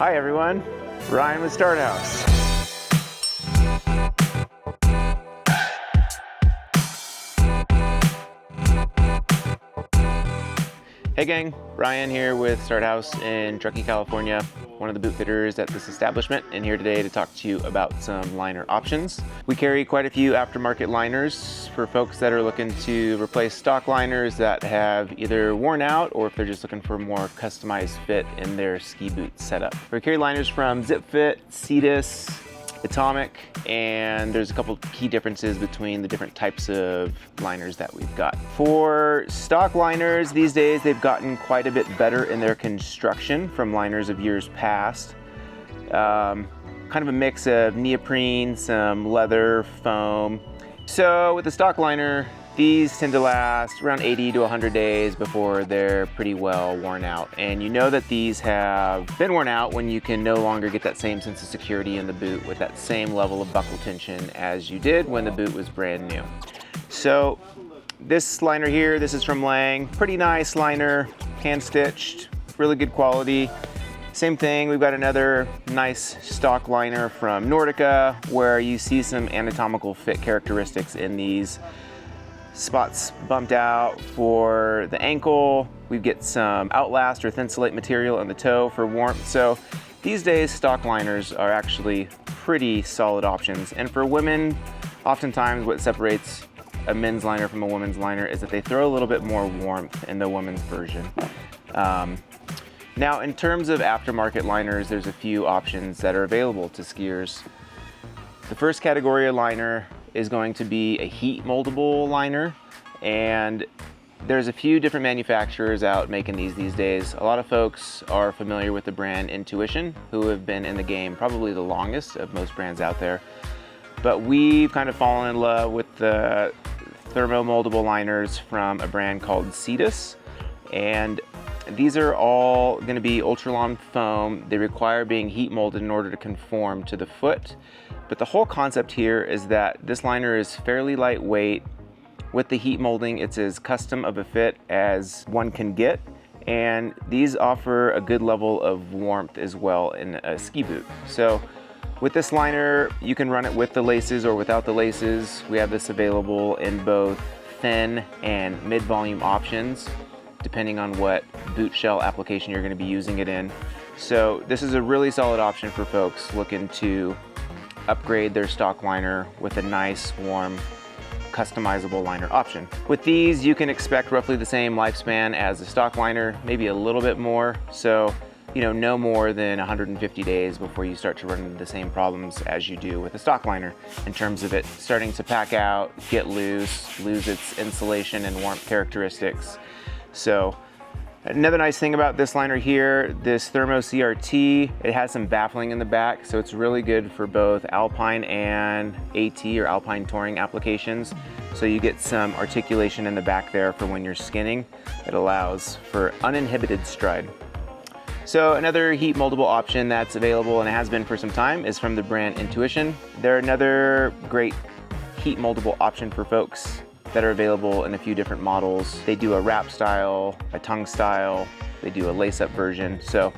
Hi everyone, Ryan with Start Haus. Hey gang, Ryan here with Start Haus in Truckee, California, one of the boot fitters at this establishment, and here today to talk to you about some liner options. We carry quite a few aftermarket liners for folks that are looking to replace stock liners that have either worn out or if they're just looking for a more customized fit in their ski boot setup. We carry liners from ZipFit, Sidas, Atomic, and there's a couple key differences between the different types of liners that we've got. For stock liners these days, they've gotten quite a bit better in their construction from liners of years past. Kind of a mix of neoprene, some leather, foam. So with the stock liner, these tend to last around 80 to 100 days before they're pretty well worn out. And you know that these have been worn out when you can no longer get that same sense of security in the boot with that same level of buckle tension as you did when the boot was brand new. So this liner here, this is from Lang. Pretty nice liner, hand stitched, really good quality. Same thing, we've got another nice stock liner from Nordica where you see some anatomical fit characteristics in these. Spots bumped out for the ankle. We get some Outlast or Thinsulate material in the toe for warmth. So these days, stock liners are actually pretty solid options. And for women, oftentimes what separates a men's liner from a women's liner is that they throw a little bit more warmth in the women's version. Now, in terms of aftermarket liners, there's a few options that are available to skiers. The first category of liner is going to be a heat moldable liner, and there's a few different manufacturers out making these days. A lot of folks are familiar with the brand Intuition, who have been in the game probably the longest of most brands out there. But we've kind of fallen in love with the thermo moldable liners from a brand called Sidas, and these are all going to be Ultralon foam. They require being heat molded in order to conform to the foot. But the whole concept here is that this liner is fairly lightweight. With the heat molding, it's as custom of a fit as one can get. And these offer a good level of warmth as well in a ski boot. So with this liner, you can run it with the laces or without the laces. We have this available in both thin and mid-volume options, depending on what boot shell application you're going to be using it in. So this is a really solid option for folks looking to upgrade their stock liner with a nice, warm, customizable liner option. With these, you can expect roughly the same lifespan as the stock liner, maybe a little bit more. So, you know, no more than 150 days before you start to run into the same problems as you do with a stock liner in terms of it starting to pack out, get loose, lose its insulation and warmth characteristics. So another nice thing about this liner here, this Thermo CRT, it has some baffling in the back, so it's really good for both alpine and AT or alpine touring applications. So you get some articulation in the back there for when you're skinning. It allows for uninhibited stride. So another heat moldable option that's available and it has been for some time is from the brand Intuition. They're another great heat moldable option for folks that are available in a few different models. They do a wrap style, a tongue style, they do a lace-up version. So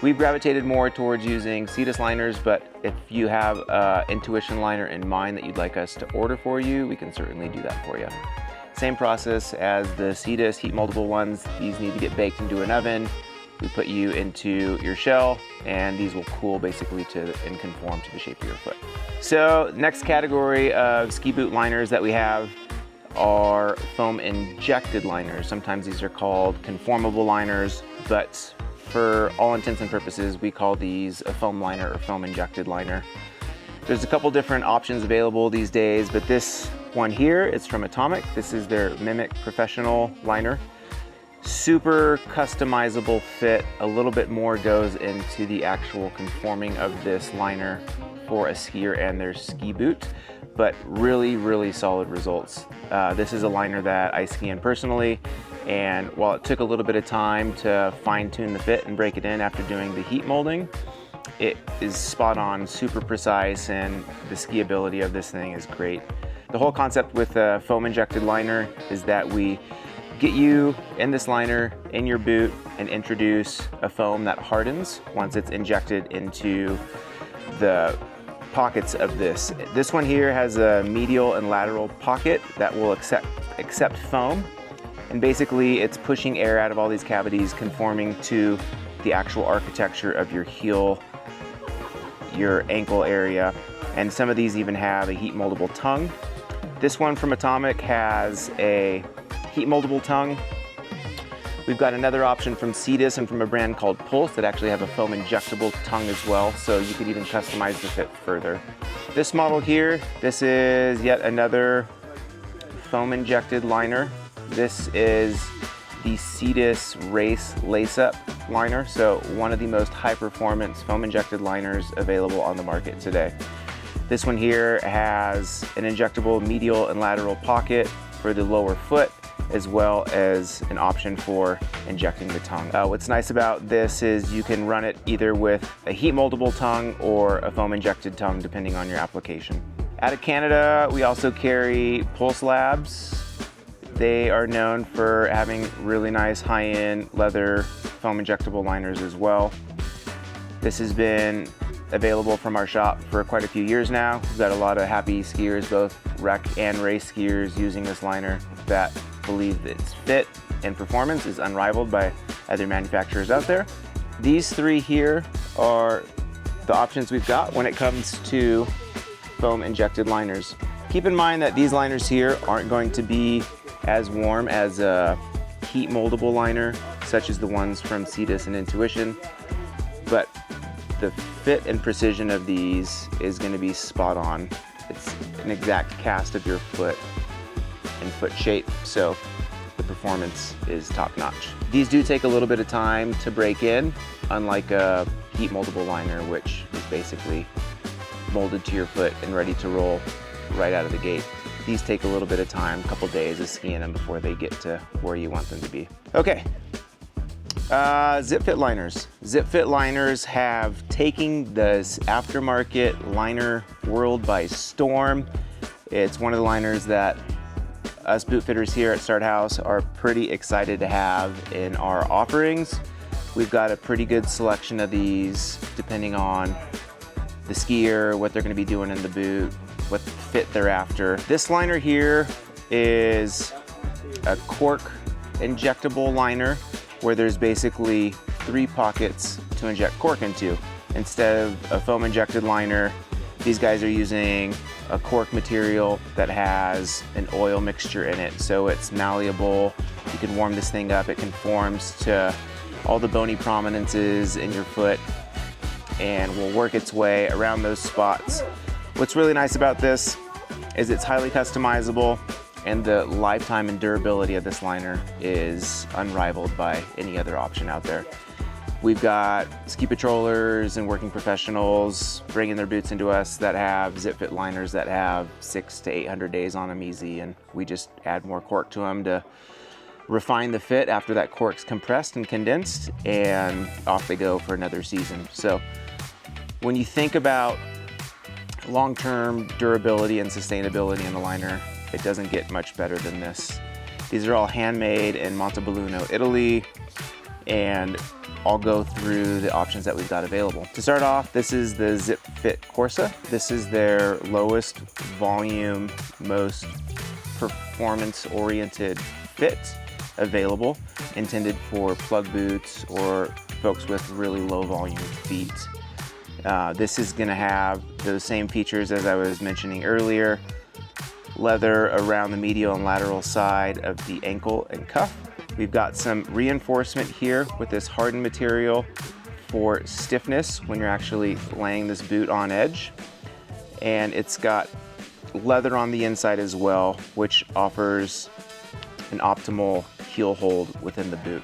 we've gravitated more towards using Sidas liners, but if you have an Intuition liner in mind that you'd like us to order for you, we can certainly do that for you. Same process as the Sidas heat moldable ones. These need to get baked into an oven. We put you into your shell and these will cool basically and conform to the shape of your foot. So next category of ski boot liners that we have are foam injected liners. Sometimes these are called conformable liners, but for all intents and purposes, we call these a foam liner or foam injected liner. There's a couple different options available these days, but this one here is from Atomic. This is their Mimic Professional liner. Super customizable fit. A little bit more goes into the actual conforming of this liner for a skier and their ski boot, but really, really solid results. This is a liner that I ski in personally, and while it took a little bit of time to fine tune the fit and break it in after doing the heat molding, it is spot on, super precise, and the skiability of this thing is great. The whole concept with a foam injected liner is that we get you in this liner in your boot and introduce a foam that hardens once it's injected into the pockets of this. This one here has a medial and lateral pocket that will accept foam, and basically it's pushing air out of all these cavities, conforming to the actual architecture of your heel, your ankle area, and some of these even have a heat moldable tongue. This one from Atomic has a heat moldable tongue. We've got another option from Sidas and from a brand called Pulse that actually have a foam injectable tongue as well, so you could even customize the fit further. This model here, this is yet another foam injected liner. This is the Sidas Race Lace-Up liner, so one of the most high performance foam injected liners available on the market today. This one here has an injectable medial and lateral pocket for the lower foot, as well as an option for injecting the tongue. What's nice about this is you can run it either with a heat moldable tongue or a foam injected tongue, depending on your application. Out of Canada, we also carry Pulse Labs. They are known for having really nice high-end leather foam injectable liners as well. This has been available from our shop for quite a few years now. We've got a lot of happy skiers, both rec and race skiers, using this liner that believe that its fit and performance is unrivaled by other manufacturers out there. These three here are the options we've got when it comes to foam injected liners. Keep in mind that these liners here aren't going to be as warm as a heat moldable liner, such as the ones from Sidas and Intuition, but the fit and precision of these is going to be spot on. It's an exact cast of your foot and foot shape, so the performance is top notch. These do take a little bit of time to break in, unlike a heat moldable liner, which is basically molded to your foot and ready to roll right out of the gate. These take a little bit of time, a couple days of skiing them before they get to where you want them to be. Okay, ZipFit liners. ZipFit liners have taken this aftermarket liner world by storm. It's one of the liners that us boot fitters here at Start Haus are pretty excited to have in our offerings. We've got a pretty good selection of these depending on the skier, what they're going to be doing in the boot, what fit they're after. This liner here is a cork injectable liner where there's basically 3 pockets to inject cork into. Instead of a foam injected liner, these guys are using a cork material that has an oil mixture in it, so it's malleable. You can warm this thing up. It conforms to all the bony prominences in your foot and will work its way around those spots. What's really nice about this is it's highly customizable, and the lifetime and durability of this liner is unrivaled by any other option out there. We've got ski patrollers and working professionals bringing their boots into us that have ZipFit liners that have 600 to 800 days on them easy, and we just add more cork to them to refine the fit after that cork's compressed and condensed, and off they go for another season. So when you think about long-term durability and sustainability in the liner, it doesn't get much better than this. These are all handmade in Moldable, Italy, and I'll go through the options that we've got available. To start off, this is the ZipFit CORSA. This is their lowest volume, most performance-oriented fit available, intended for plug boots or folks with really low volume feet. This is gonna have those same features as I was mentioning earlier. Leather around the medial and lateral side of the ankle and cuff. We've got some reinforcement here with this hardened material for stiffness when you're actually laying this boot on edge. And it's got leather on the inside as well, which offers an optimal heel hold within the boot.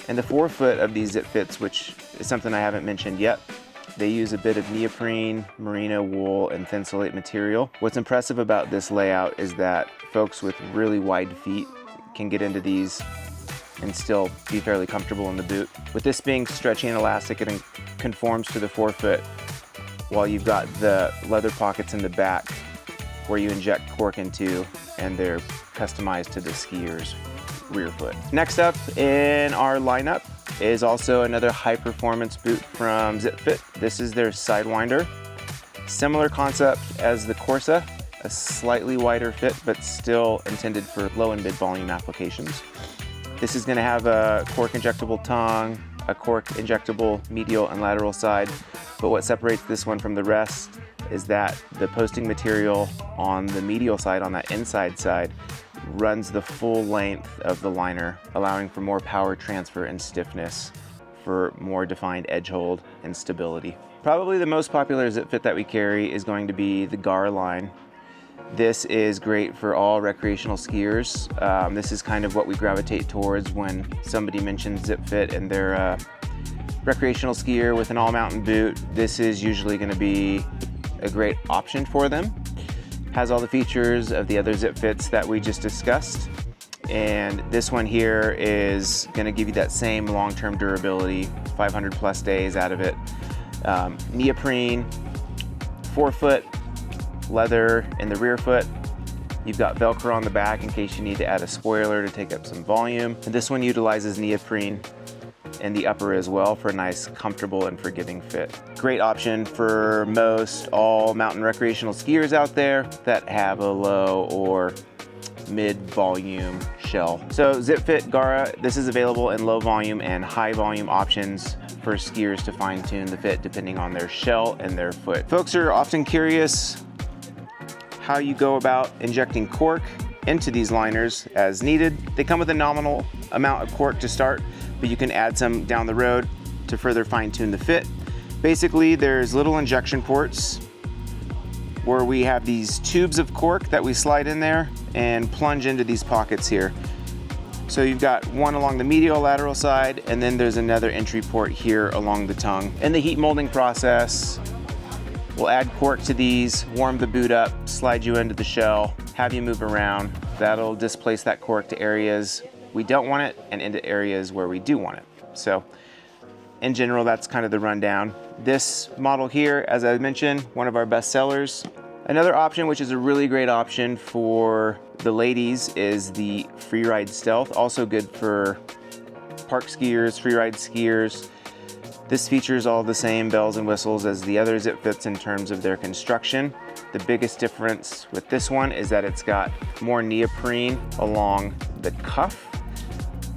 And the forefoot of these ZipFits, which is something I haven't mentioned yet, they use a bit of neoprene, merino wool, and Thinsulate material. What's impressive about this layout is that folks with really wide feet can get into these and still be fairly comfortable in the boot. With this being stretchy and elastic, it conforms to the forefoot, while you've got the leather pockets in the back where you inject cork into, and they're customized to the skier's rear foot. Next up in our lineup is also another high performance boot from ZipFit. This is their Sidewinder. Similar concept as the Corsa, a slightly wider fit, but still intended for low and mid volume applications. This is going to have a cork injectable tongue, a cork injectable medial and lateral side, but what separates this one from the rest is that the posting material on the medial side, on that inside side, runs the full length of the liner, allowing for more power transfer and stiffness for more defined edge hold and stability. Probably the most popular ZipFit that we carry is going to be the Gara line. This is great for all recreational skiers. This is kind of what we gravitate towards when somebody mentions ZipFit and they're a recreational skier with an all-mountain boot. This is usually going to be a great option for them. Has all the features of the other ZipFits that we just discussed. And this one here is going to give you that same long-term durability, 500 plus days out of it. Neoprene, forefoot, leather in the rear foot. You've got Velcro on the back in case you need to add a spoiler to take up some volume. And this one utilizes neoprene in the upper as well for a nice, comfortable and forgiving fit. Great option for most all mountain recreational skiers out there that have a low or mid-volume shell. So ZipFit GARA, this is available in low volume and high volume options for skiers to fine tune the fit depending on their shell and their foot. Folks are often curious how you go about injecting cork into these liners as needed. They come with a nominal amount of cork to start, but you can add some down the road to further fine tune the fit. Basically, there's little injection ports where we have these tubes of cork that we slide in there and plunge into these pockets here. So you've got one along the medial lateral side, and then there's another entry port here along the tongue. In the heat molding process, we'll add cork to these, warm the boot up, slide you into the shell, have you move around. That'll displace that cork to areas we don't want it and into areas where we do want it. So in general, that's kind of the rundown. This model here, as I mentioned, one of our best sellers. Another option, which is a really great option for the ladies, is the FREERIDE Stealth. Also good for park skiers, freeride skiers. This features all the same bells and whistles as the other ZipFits in terms of their construction. The biggest difference with this one is that it's got more neoprene along the cuff.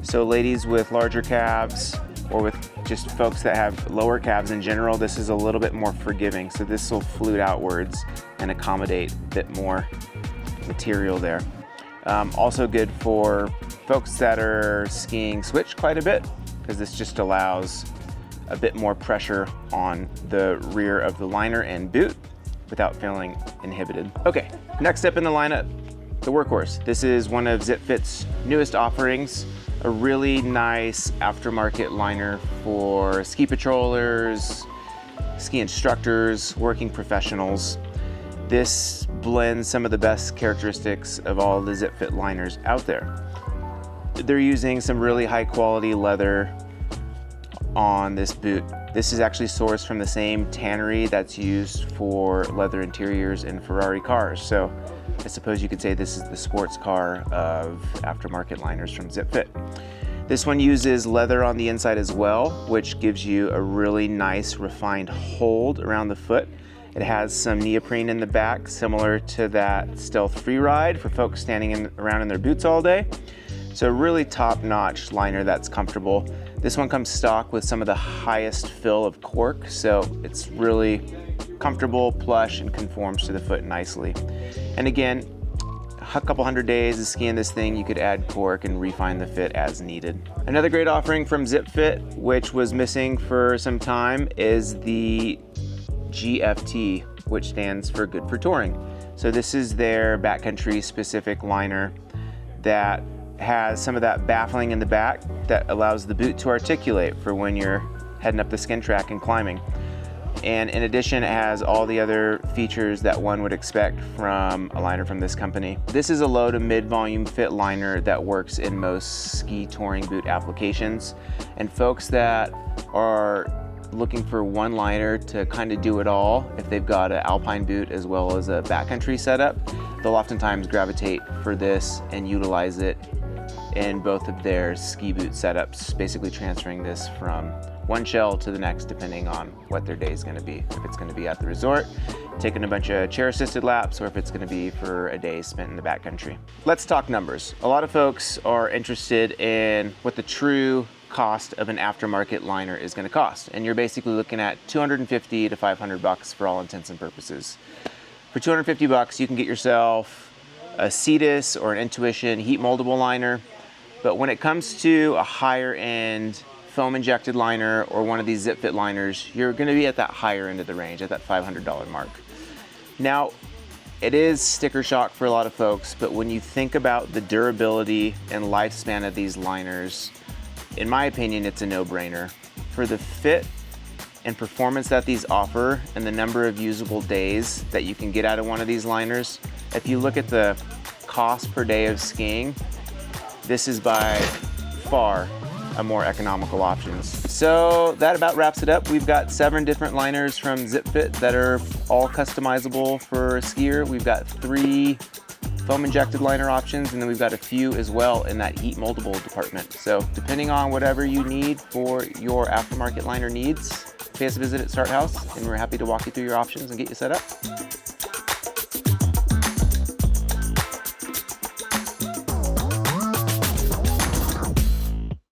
So ladies with larger calves, or with just folks that have lower calves in general, this is a little bit more forgiving. So this will flute outwards and accommodate a bit more material there. Also good for folks that are skiing switch quite a bit, because this just allows a bit more pressure on the rear of the liner and boot without feeling inhibited. Okay, next up in the lineup, the Workhorse. This is one of ZipFit's newest offerings, a really nice aftermarket liner for ski patrollers, ski instructors, working professionals. This blends some of the best characteristics of all the ZipFit liners out there. They're using some really high quality leather on this boot. This is actually sourced from the same tannery that's used for leather interiors in Ferrari cars. So I suppose you could say this is the sports car of aftermarket liners from ZipFit. This one uses leather on the inside as well, which gives you a really nice refined hold around the foot. It has some neoprene in the back, similar to that Stealth FREERIDE for folks standing around in their boots all day. So really top-notch liner that's comfortable. This one comes stock with some of the highest fill of cork, so it's really comfortable, plush, and conforms to the foot nicely. And again, a couple hundred days of skiing this thing, you could add cork and refine the fit as needed. Another great offering from ZipFit, which was missing for some time, is the GFT, which stands for Good for Touring. So this is their backcountry specific liner that has some of that baffling in the back that allows the boot to articulate for when you're heading up the skin track and climbing. And in addition, it has all the other features that one would expect from a liner from this company. This is a low to mid volume fit liner that works in most ski touring boot applications. And folks that are looking for one liner to kind of do it all, if they've got an alpine boot as well as a backcountry setup, they'll oftentimes gravitate for this and utilize it in both of their ski boot setups, basically transferring this from one shell to the next depending on what their day is going to be. If it's going to be at the resort, taking a bunch of chair assisted laps, or if it's going to be for a day spent in the backcountry. Let's talk numbers. A lot of folks are interested in what the true cost of an aftermarket liner is going to cost, and you're basically looking at $250 to $500 for all intents and purposes. For $250 you can get yourself a Sidas or an Intuition heat moldable liner, but when it comes to a higher end foam injected liner or one of these ZipFit liners, you're going to be at that higher end of the range, at that $500 mark. Now, it is sticker shock for a lot of folks, but when you think about the durability and lifespan of these liners, in my opinion, it's a no-brainer. For the fit and performance that these offer and the number of usable days that you can get out of one of these liners, if you look at the cost per day of skiing, this is by far a more economical options. So that about wraps it up. We've got 7 different liners from ZipFit that are all customizable for a skier. We've got 3 foam injected liner options, and then we've got a few as well in that heat moldable department. So depending on whatever you need for your aftermarket liner needs, pay us a visit at Start Haus, and we're happy to walk you through your options and get you set up.